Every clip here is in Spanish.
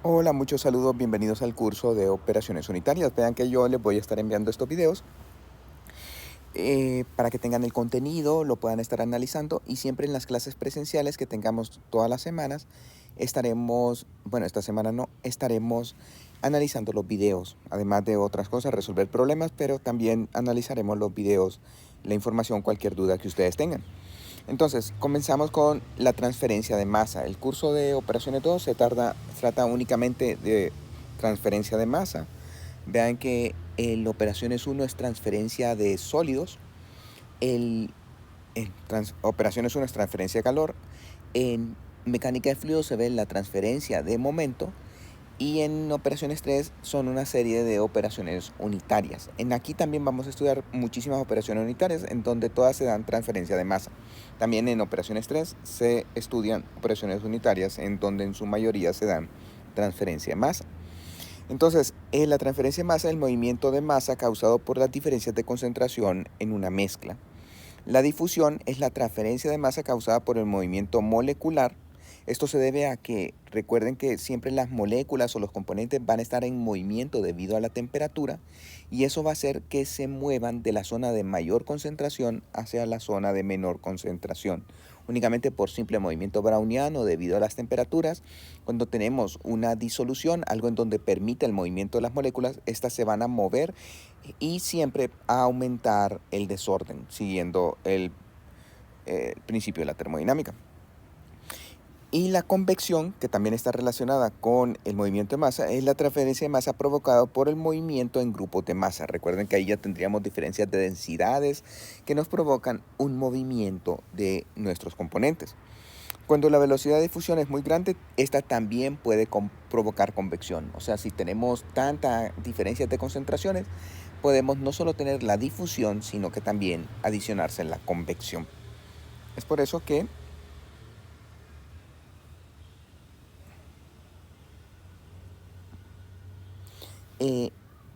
Hola, muchos saludos, bienvenidos al curso de operaciones unitarias. Vean que yo les voy a estar enviando estos videos para que tengan el contenido, lo puedan estar analizando y siempre en las clases presenciales que tengamos todas las semanas estaremos, bueno, esta semana no, estaremos analizando los videos, además de otras cosas, resolver problemas, pero también analizaremos los videos, la información, cualquier duda que ustedes tengan. Entonces, comenzamos con la transferencia de masa. El curso de operaciones 2 trata únicamente de transferencia de masa. Vean que el operaciones 1 es transferencia de sólidos, operaciones 1 es transferencia de calor, en mecánica de fluidos se ve la transferencia de momento y en operaciones 3 son una serie de operaciones unitarias. Aquí también vamos a estudiar muchísimas operaciones unitarias en donde todas se dan transferencia de masa. También en operaciones 3 se estudian operaciones unitarias en donde en su mayoría se dan transferencia de masa. Entonces, la transferencia de masa es el movimiento de masa causado por las diferencias de concentración en una mezcla. La difusión es la transferencia de masa causada por el movimiento molecular. Esto se debe a que recuerden que siempre las moléculas o los componentes van a estar en movimiento debido a la temperatura y eso va a hacer que se muevan de la zona de mayor concentración hacia la zona de menor concentración. Únicamente por simple movimiento browniano debido a las temperaturas, cuando tenemos una disolución, algo en donde permite el movimiento de las moléculas, estas se van a mover y siempre a aumentar el desorden, siguiendo el principio de la termodinámica. Y la convección, que también está relacionada con el movimiento de masa, es la transferencia de masa provocada por el movimiento en grupos de masa. Recuerden que ahí ya tendríamos diferencias de densidades que nos provocan un movimiento de nuestros componentes. Cuando la velocidad de difusión es muy grande, esta también puede provocar convección. O sea, si tenemos tanta diferencia de concentraciones, podemos no solo tener la difusión, sino que también adicionarse la convección. Es por eso que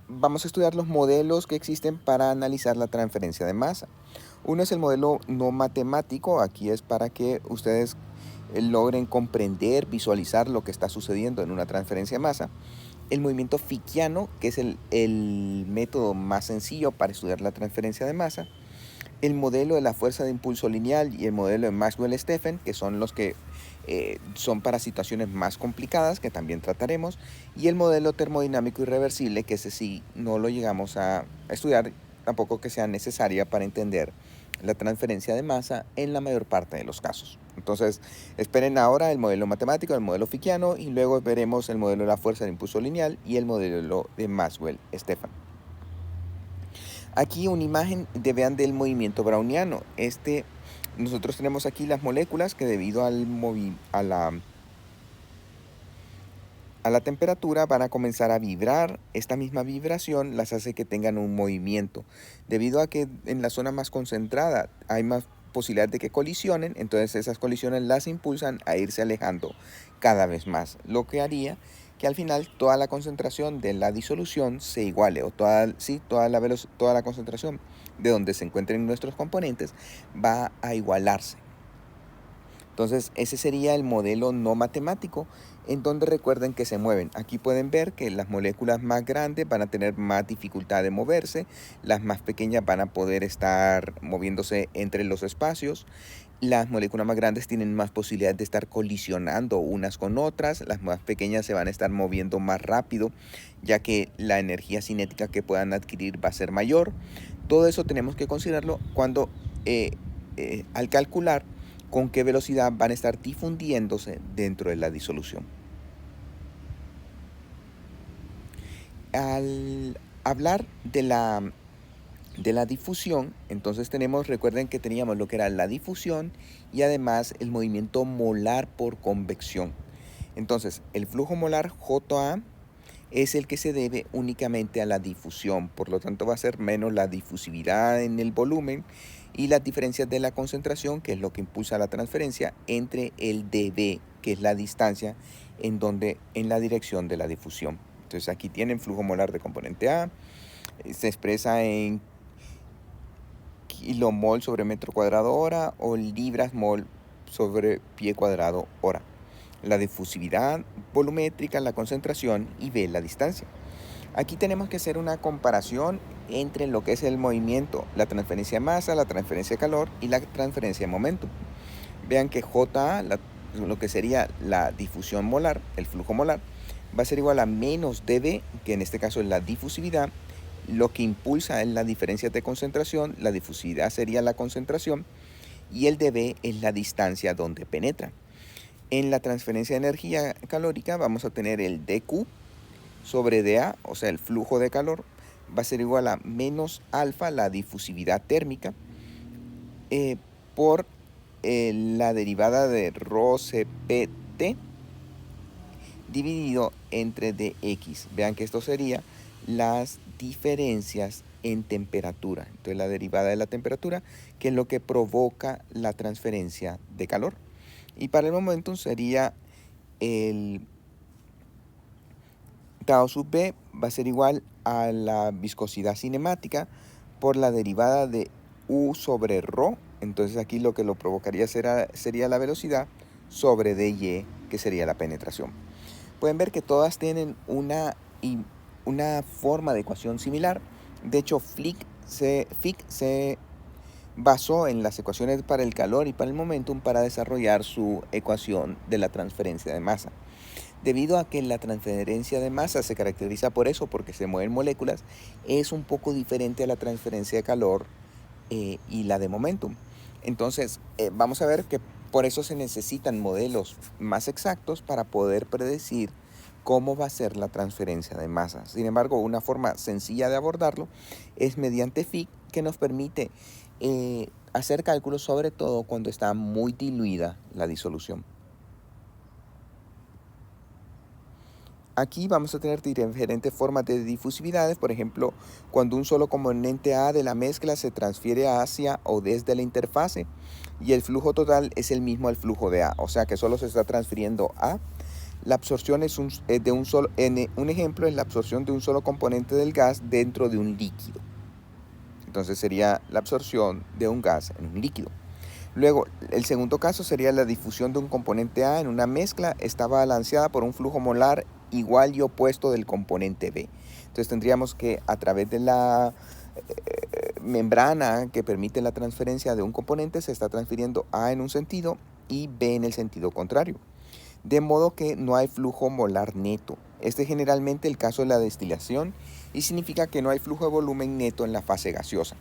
vamos a estudiar los modelos que existen para analizar la transferencia de masa. Uno es el modelo no matemático. Aquí es para que ustedes logren comprender, visualizar lo que está sucediendo en una transferencia de masa. El movimiento fickiano, que es el método más sencillo para estudiar la transferencia de masa. El modelo de la fuerza de impulso lineal y el modelo de Maxwell-Stephen, que son los que son para situaciones más complicadas, que también trataremos, y el modelo termodinámico irreversible, que ese sí no lo llegamos a estudiar, tampoco que sea necesaria para entender la transferencia de masa en la mayor parte de los casos. Entonces, esperen ahora el modelo matemático, el modelo fickiano, y luego veremos el modelo de la fuerza de impulso lineal y el modelo de Maxwell-Stephen. Aquí una imagen vean del movimiento browniano. Nosotros tenemos aquí las moléculas que debido a la temperatura van a comenzar a vibrar. Esta misma vibración las hace que tengan un movimiento. Debido a que en la zona más concentrada hay más posibilidad de que colisionen, entonces esas colisiones las impulsan a irse alejando cada vez más, lo que haría que al final toda la concentración de la disolución se iguale, o toda la concentración de donde se encuentren nuestros componentes va a igualarse. Entonces ese sería el modelo no matemático, en donde recuerden que se mueven. Aquí pueden ver que las moléculas más grandes van a tener más dificultad de moverse, las más pequeñas van a poder estar moviéndose entre los espacios. Las moléculas más grandes tienen más posibilidad de estar colisionando unas con otras, las más pequeñas se van a estar moviendo más rápido, ya que la energía cinética que puedan adquirir va a ser mayor. Todo eso tenemos que considerarlo cuando al calcular con qué velocidad van a estar difundiéndose dentro de la disolución. Al hablar de la difusión, entonces recuerden que teníamos lo que era la difusión y además el movimiento molar por convección. Entonces, el flujo molar JA es el que se debe únicamente a la difusión, por lo tanto va a ser menos la difusividad en el volumen y las diferencias de la concentración, que es lo que impulsa la transferencia, entre el dB, que es la distancia en la dirección de la difusión. Entonces aquí tienen flujo molar de componente A, se expresa en kilomol sobre metro cuadrado hora o libras mol sobre pie cuadrado hora. la difusividad volumétrica, la concentración y B, la distancia. Aquí tenemos que hacer una comparación entre lo que es el movimiento, la transferencia de masa, la transferencia de calor y la transferencia de momento. Vean que JA, lo que sería la difusión molar, el flujo molar, va a ser igual a menos dB, que en este caso es la difusividad. Lo que impulsa es la diferencia de concentración, la difusividad sería la concentración y el dB es la distancia donde penetra. En la transferencia de energía calórica vamos a tener el dQ sobre dA, o sea, el flujo de calor, va a ser igual a menos alfa, la difusividad térmica, por la derivada de rho Cpt dividido entre dx. Vean que esto sería las diferencias en temperatura. Entonces la derivada de la temperatura, que es lo que provoca la transferencia de calor. Y para el momento sería el tau sub B va a ser igual a la viscosidad cinemática por la derivada de U sobre ρ. Entonces aquí lo que lo provocaría sería la velocidad sobre dy, que sería la penetración. Pueden ver que todas tienen una forma de ecuación similar. De hecho, Fick se basó en las ecuaciones para el calor y para el momentum para desarrollar su ecuación de la transferencia de masa. Debido a que la transferencia de masa se caracteriza por eso, porque se mueven moléculas, es un poco diferente a la transferencia de calor y la de momentum. Entonces, vamos a ver que por eso se necesitan modelos más exactos para poder predecir cómo va a ser la transferencia de masa. Sin embargo, una forma sencilla de abordarlo es mediante Fick, que nos permite hacer cálculos, sobre todo cuando está muy diluida la disolución. Aquí vamos a tener diferentes formas de difusividades. Por ejemplo, cuando un solo componente A de la mezcla se transfiere hacia o desde la interfase y el flujo total es el mismo al flujo de A, o sea que solo se está transfiriendo A. La absorción es un ejemplo es la absorción de un solo componente del gas dentro de un líquido. Entonces sería la absorción de un gas en un líquido. Luego, el segundo caso sería la difusión de un componente A en una mezcla, está balanceada por un flujo molar igual y opuesto del componente B. Entonces tendríamos que a través de la membrana que permite la transferencia de un componente se está transfiriendo A en un sentido y B en el sentido contrario. De modo que no hay flujo molar neto. Este es generalmente el caso de la destilación y significa que no hay flujo de volumen neto en la fase gaseosa.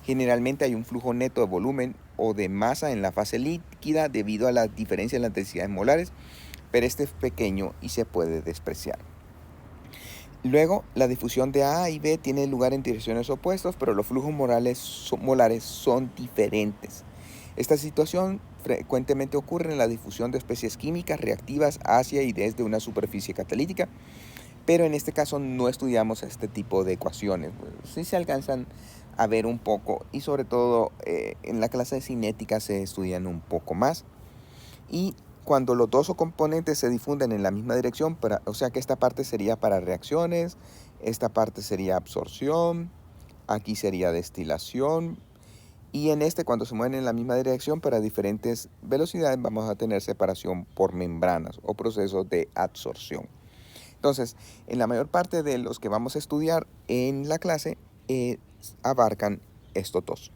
Generalmente hay un flujo neto de volumen o de masa en la fase líquida debido a la diferencia en las densidades molares, pero este es pequeño y se puede despreciar. Luego, la difusión de A y B tiene lugar en direcciones opuestas, pero los flujos molares son diferentes. Esta situación frecuentemente ocurre en la difusión de especies químicas reactivas hacia y desde una superficie catalítica, pero en este caso no estudiamos este tipo de ecuaciones. Sí se alcanzan a ver un poco y sobre todo en la clase de cinética se estudian un poco más. Y cuando los dos componentes se difunden en la misma dirección, o sea que esta parte sería para reacciones, esta parte sería absorción, aquí sería destilación, y en este cuando se mueven en la misma dirección para diferentes velocidades vamos a tener separación por membranas o procesos de adsorción. Entonces, en la mayor parte de los que vamos a estudiar en la clase abarcan estos dos.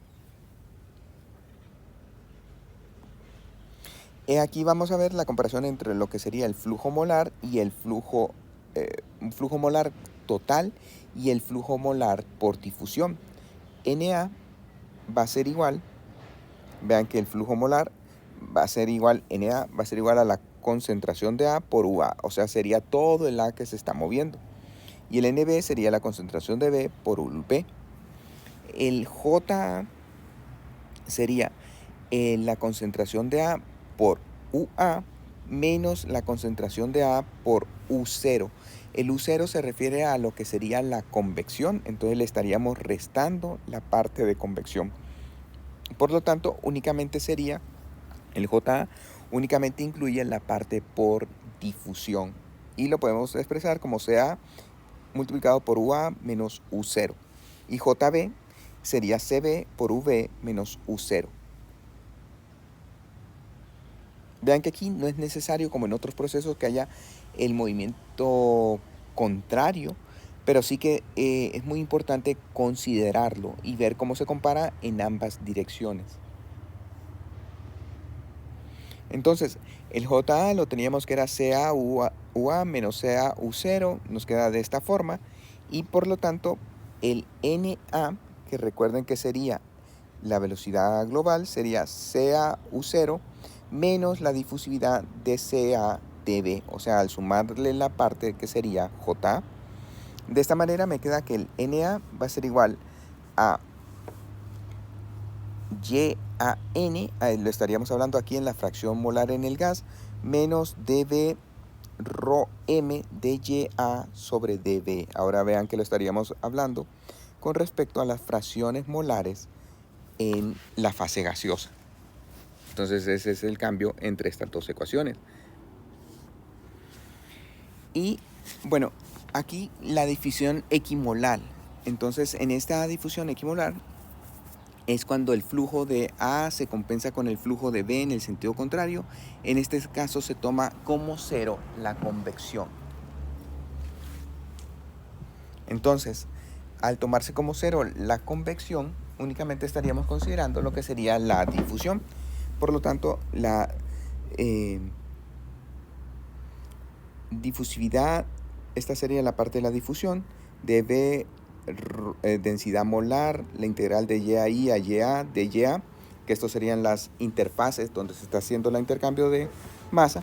Aquí vamos a ver la comparación entre lo que sería el flujo molar y el flujo molar total y el flujo molar por difusión. Na va a ser igual, vean que el flujo molar va a ser igual, Na va a ser igual a la concentración de A por UA, o sea, sería todo el A que se está moviendo. Y el NB sería la concentración de B por UB. El JA sería la concentración de A por UA menos la concentración de A por U0. El U0 se refiere a lo que sería la convección, entonces le estaríamos restando la parte de convección. Por lo tanto, únicamente sería, el JA únicamente incluye la parte por difusión y lo podemos expresar como CA multiplicado por UA menos U0. Y JB sería CB por UB menos U0. Vean que aquí no es necesario, como en otros procesos, que haya el movimiento contrario, pero sí que es muy importante considerarlo y ver cómo se compara en ambas direcciones. Entonces, el JA lo teníamos que era CA UA menos CA U0, nos queda de esta forma, y por lo tanto el NA, que recuerden que sería la velocidad global, sería CA U0 menos la difusividad de CA dB, o sea, al sumarle la parte que sería JA. De esta manera me queda que el NA va a ser igual a YAN, lo estaríamos hablando aquí en la fracción molar en el gas, menos dB rho m de YA sobre dB. Ahora vean que lo estaríamos hablando con respecto a las fracciones molares en la fase gaseosa. Entonces ese es el cambio entre estas dos ecuaciones. Y bueno, aquí la difusión equimolar. Entonces en esta difusión equimolar es cuando el flujo de A se compensa con el flujo de B en el sentido contrario. En este caso se toma como cero la convección. Entonces, al tomarse como cero la convección, únicamente estaríamos considerando lo que sería la difusión. Por lo tanto, la difusividad, esta sería la parte de la difusión, dB densidad molar, la integral de YAI a YA de YA, que estos serían las interfaces donde se está haciendo el intercambio de masa,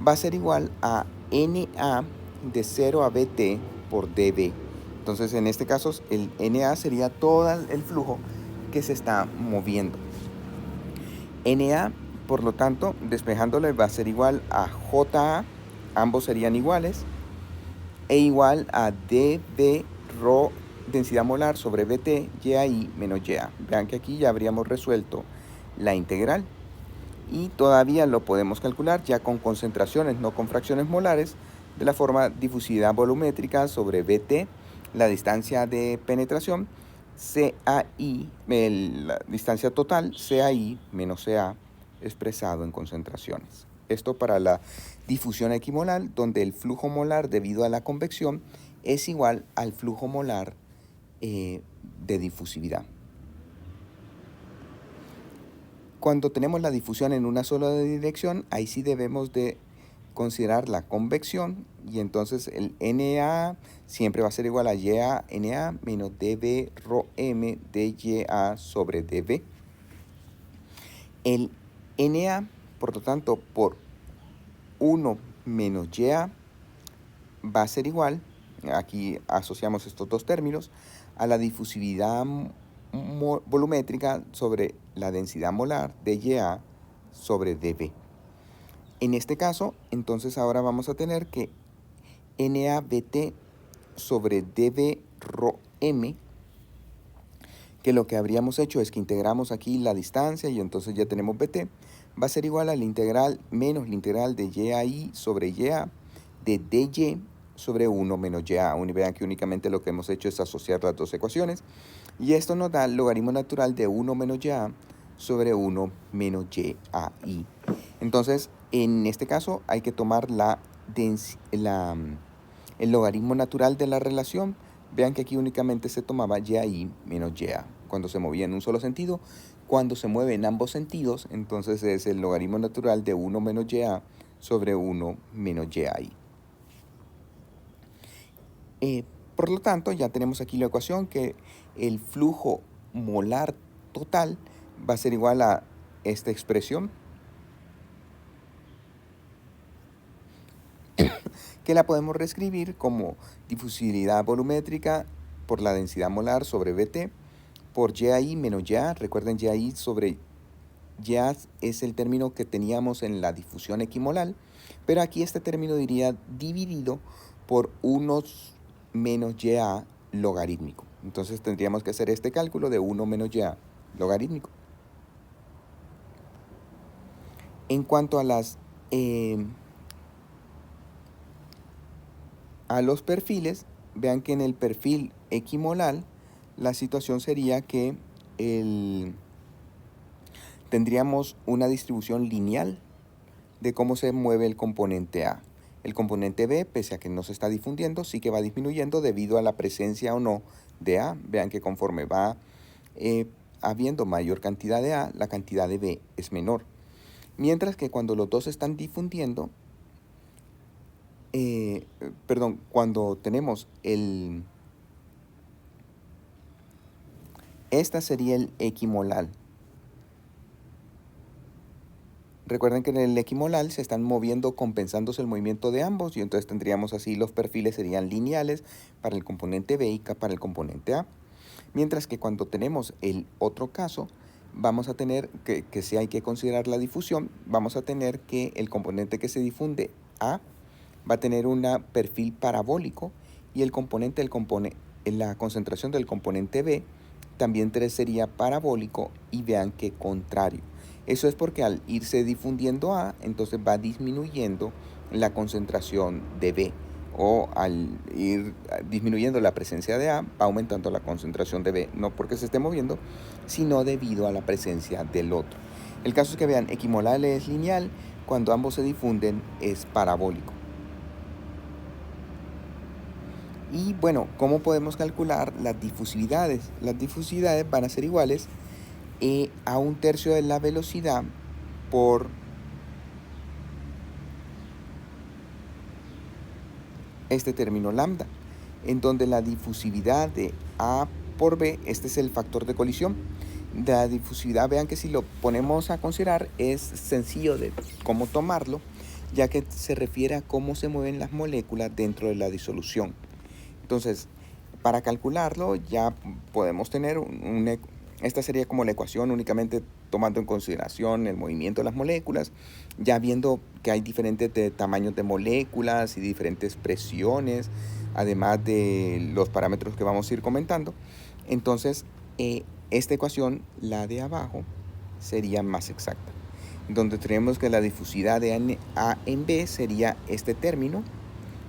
va a ser igual a NA de 0 a BT por dB. Entonces, en este caso, el NA sería todo el flujo que se está moviendo. NA, por lo tanto, despejándole, va a ser igual a JA, ambos serían iguales, e igual a dB rho densidad molar sobre BT YAI menos YA. Vean que aquí ya habríamos resuelto la integral y todavía lo podemos calcular ya con concentraciones, no con fracciones molares, de la forma difusividad volumétrica sobre BT, la distancia de penetración, CAI, la distancia total, CAI menos CA, expresado en concentraciones. Esto para la difusión equimolar, donde el flujo molar debido a la convección es igual al flujo molar de difusividad. Cuando tenemos la difusión en una sola dirección, ahí sí debemos de considerar la convección, y entonces el NA siempre va a ser igual a YA NA menos dB rho m de YA sobre dB. El NA, por lo tanto, por 1 menos YA va a ser igual, aquí asociamos estos dos términos, a la difusividad volumétrica sobre la densidad molar de YA sobre dB. En este caso, entonces ahora vamos a tener que NABT sobre dB rho m, que lo que habríamos hecho es que integramos aquí la distancia y entonces ya tenemos BT, va a ser igual a la integral menos la integral de YAI sobre YA de DY sobre 1 menos YA. Vean que únicamente lo que hemos hecho es asociar las dos ecuaciones, y esto nos da el logaritmo natural de 1 menos YA sobre 1 menos YAI. Entonces, en este caso hay que tomar el logaritmo natural de la relación. Vean que aquí únicamente se tomaba YI menos YA cuando se movía en un solo sentido. Cuando se mueve en ambos sentidos, entonces es el logaritmo natural de 1 menos YA sobre 1 menos YI. Por lo tanto, ya tenemos aquí la ecuación que el flujo molar total va a ser igual a esta expresión, que la podemos reescribir como difusibilidad volumétrica por la densidad molar sobre BT por YI menos YA. Recuerden, YI sobre YA es el término que teníamos en la difusión equimolar, pero aquí este término diría dividido por 1 menos YA logarítmico. Entonces tendríamos que hacer este cálculo de 1 menos YA logarítmico. En cuanto a los perfiles, vean que en el perfil equimolar la situación sería que tendríamos una distribución lineal de cómo se mueve el componente A. El componente B, pese a que no se está difundiendo, sí que va disminuyendo debido a la presencia o no de A. Vean que conforme va habiendo mayor cantidad de A, la cantidad de B es menor. Mientras que cuando los dos están difundiendo, cuando tenemos esta sería el equimolal. Recuerden que en el equimolal se están moviendo compensándose el movimiento de ambos y entonces tendríamos así los perfiles serían lineales para el componente B y para el componente A. Mientras que cuando tenemos el otro caso, vamos a tener que si hay que considerar la difusión, vamos a tener que el componente que se difunde A va a tener un perfil parabólico y el componente la concentración del componente B también sería parabólico y vean que contrario. Eso es porque al irse difundiendo A, entonces va disminuyendo la concentración de B, o al ir disminuyendo la presencia de A, va aumentando la concentración de B, no porque se esté moviendo, sino debido a la presencia del otro. El caso es que vean, equimolal es lineal, cuando ambos se difunden es parabólico. Y bueno, ¿cómo podemos calcular las difusividades? Las difusividades van a ser iguales a 1/3 de la velocidad por este término lambda, en donde la difusividad de A por B, este es el factor de colisión. La difusividad, vean que si lo ponemos a considerar, es sencillo de cómo tomarlo, ya que se refiere a cómo se mueven las moléculas dentro de la disolución. Entonces, para calcularlo ya podemos tener esta sería como la ecuación únicamente tomando en consideración el movimiento de las moléculas, ya viendo que hay diferentes tamaños de moléculas y diferentes presiones, además de los parámetros que vamos a ir comentando. Entonces, esta ecuación, la de abajo, sería más exacta, donde tenemos que la difusividad de A en B sería este término,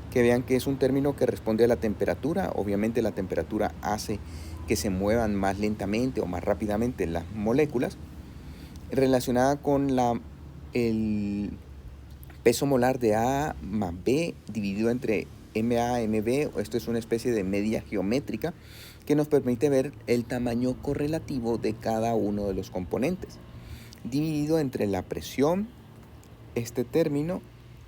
que vean que es un término que responde a la temperatura. Obviamente la temperatura hace que se muevan más lentamente o más rápidamente las moléculas, relacionada con el peso molar de A más B dividido entre MA, MB. Esto es una especie de media geométrica que nos permite ver el tamaño correlativo de cada uno de los componentes, dividido entre la presión, este término,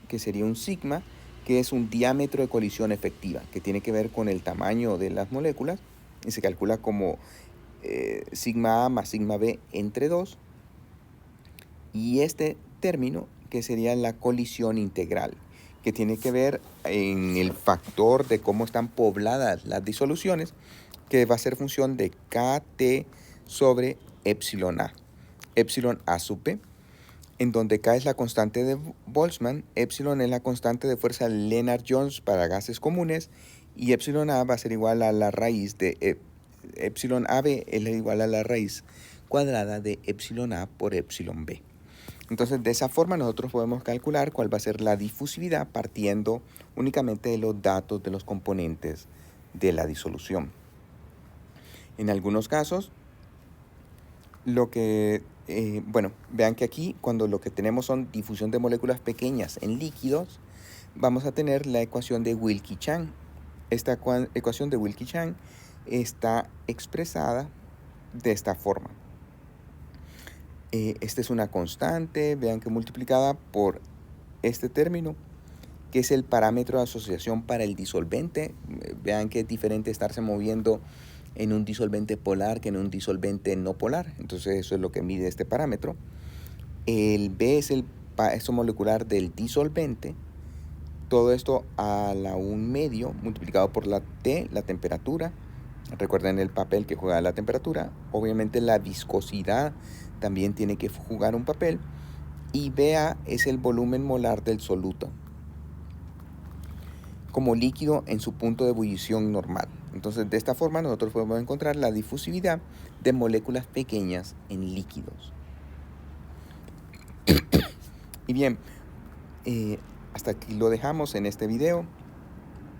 que sería un sigma, que es un diámetro de colisión efectiva, que tiene que ver con el tamaño de las moléculas, y se calcula como sigma A más sigma B entre 2, y este término, que sería la colisión integral, que tiene que ver en el factor de cómo están pobladas las disoluciones, que va a ser función de KT sobre epsilon A sub B, en donde K es la constante de Boltzmann, epsilon es la constante de fuerza Lennard-Jones para gases comunes, y epsilon A va a ser igual a la raíz de epsilon AB es igual a la raíz cuadrada de epsilon A por epsilon B. Entonces, de esa forma nosotros podemos calcular cuál va a ser la difusividad partiendo únicamente de los datos de los componentes de la disolución. En algunos casos, vean que aquí cuando lo que tenemos son difusión de moléculas pequeñas en líquidos, vamos a tener la ecuación de Wilkie-Chan. Esta ecuación de Wilkie-Chan está expresada de esta forma. Esta es una constante, vean que multiplicada por este término, que es el parámetro de asociación para el disolvente. Vean que es diferente estarse moviendo en un disolvente polar que en un disolvente no polar. Entonces eso es lo que mide este parámetro. El B es el peso molecular del disolvente. Todo esto a la 1/2 multiplicado por la T, la temperatura. Recuerden el papel que juega la temperatura. Obviamente la viscosidad también tiene que jugar un papel. Y BA es el volumen molar del soluto como líquido en su punto de ebullición normal. Entonces, de esta forma nosotros podemos encontrar la difusividad de moléculas pequeñas en líquidos. Y bien, hasta aquí lo dejamos en este video.